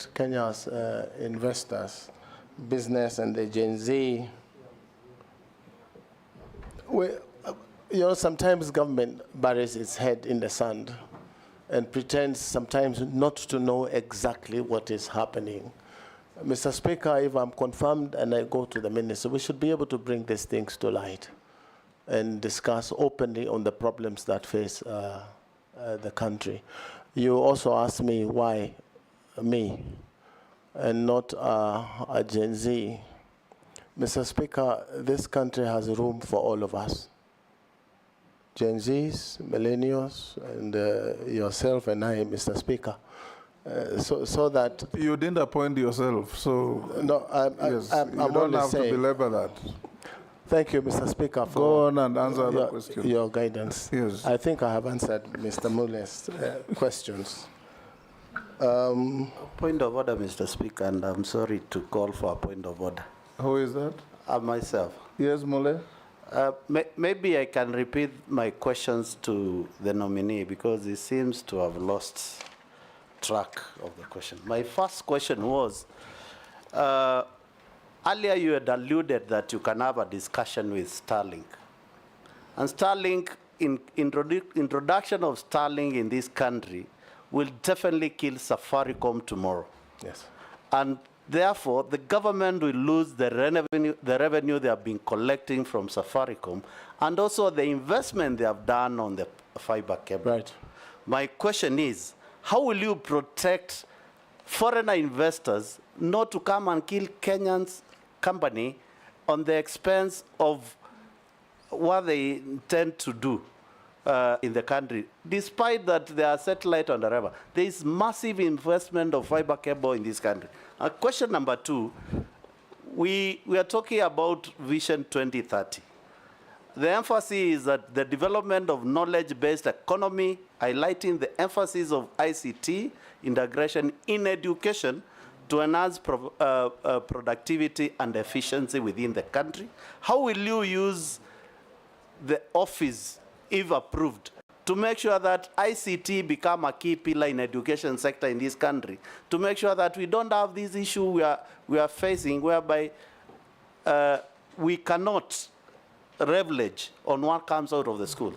protect Kenya's investors, business, and the Gen Z. Sometimes government buries its head in the sand and pretends sometimes not to know exactly what is happening. Mr. Speaker, if I'm confirmed and I go to the minister, we should be able to bring these things to light and discuss openly on the problems that face the country. You also asked me why me and not a Gen Z. Mr. Speaker, this country has room for all of us. Gen Zs, millennials, and yourself and I, Mr. Speaker. So that you didn't appoint yourself, so no, you don't have to belabor that. Thank you, Mr. Speaker, for go on and answer the question. Your guidance. Yes, I think I have answered Mr. Mule's questions. Point of order, Mr. Speaker, and I'm sorry to call for a point of order. Who is that? Myself. Yes, Mule. Maybe I can repeat my questions to the nominee because he seems to have lost track of the question. My first question was, earlier you had alluded that you can have a discussion with Starlink. And Starlink, introduction of Starlink in this country will definitely kill Safaricom tomorrow. Yes. And therefore, the government will lose the revenue they have been collecting from Safaricom and also the investment they have done on the fiber cable. Right. My question is, how will you protect foreigner investors not to come and kill Kenyan's company on the expense of what they intend to do in the country, despite that there are satellite on the river? There is massive investment of fiber cable in this country. Question number two, we are talking about Vision 2030. The emphasis is that the development of knowledge-based economy, highlighting the emphasis of ICT integration in education to enhance productivity and efficiency within the country. How will you use the office, if approved, to make sure that ICT become a key pillar in education sector in this country, to make sure that we don't have this issue we are facing whereby we cannot leverage on what comes out of the school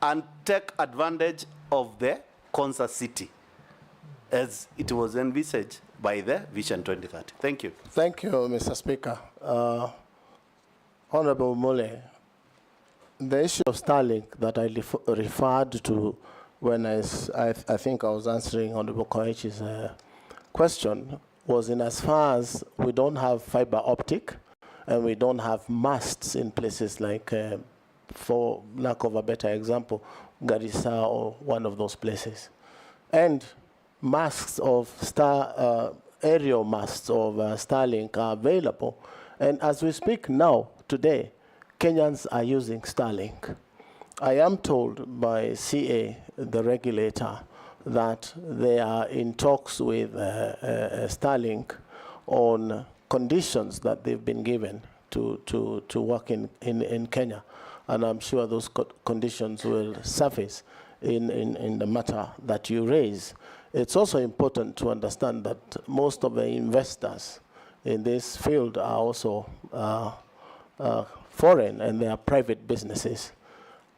and take advantage of the concert city as it was envisaged by the Vision 2030. Thank you. Thank you, Mr. Speaker. Honorable Mule, the issue of Starlink that I referred to when I think I was answering Honorable Koichi's question was in as far as we don't have fiber optic and we don't have masts in places like, for lack of a better example, Garissa or one of those places. And masts of aerial masts of Starlink are available. And as we speak now, today, Kenyans are using Starlink. I am told by CA, the regulator, that they are in talks with Starlink on conditions that they've been given to work in Kenya. And I'm sure those conditions will surface in the matter that you raise. It's also important to understand that most of the investors in this field are also foreign, and they are private businesses.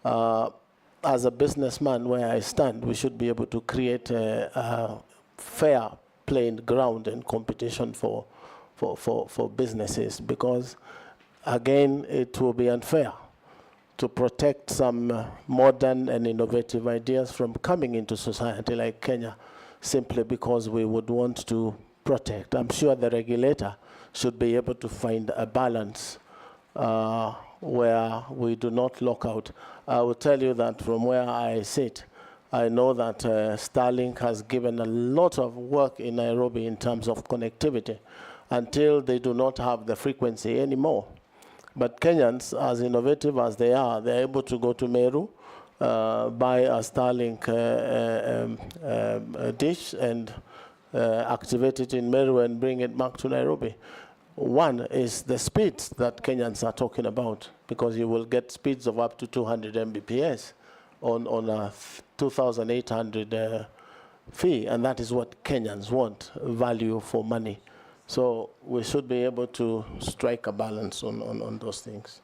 As a businessman, where I stand, we should be able to create a fair playing ground and competition for businesses, because, again, it will be unfair to protect some modern and innovative ideas from coming into society like Kenya simply because we would want to protect. I'm sure the regulator should be able to find a balance where we do not lock out. I will tell you that from where I sit, I know that Starlink has given a lot of work in Nairobi in terms of connectivity until they do not have the frequency anymore. But Kenyans, as innovative as they are, they're able to go to Meru, buy a Starlink dish and activate it in Meru and bring it back to Nairobi. One is the speeds that Kenyans are talking about, because you will get speeds of up to 200 Mbps on a 2,800 fee, and that is what Kenyans want, value for money. So we should be able to strike a balance on those things.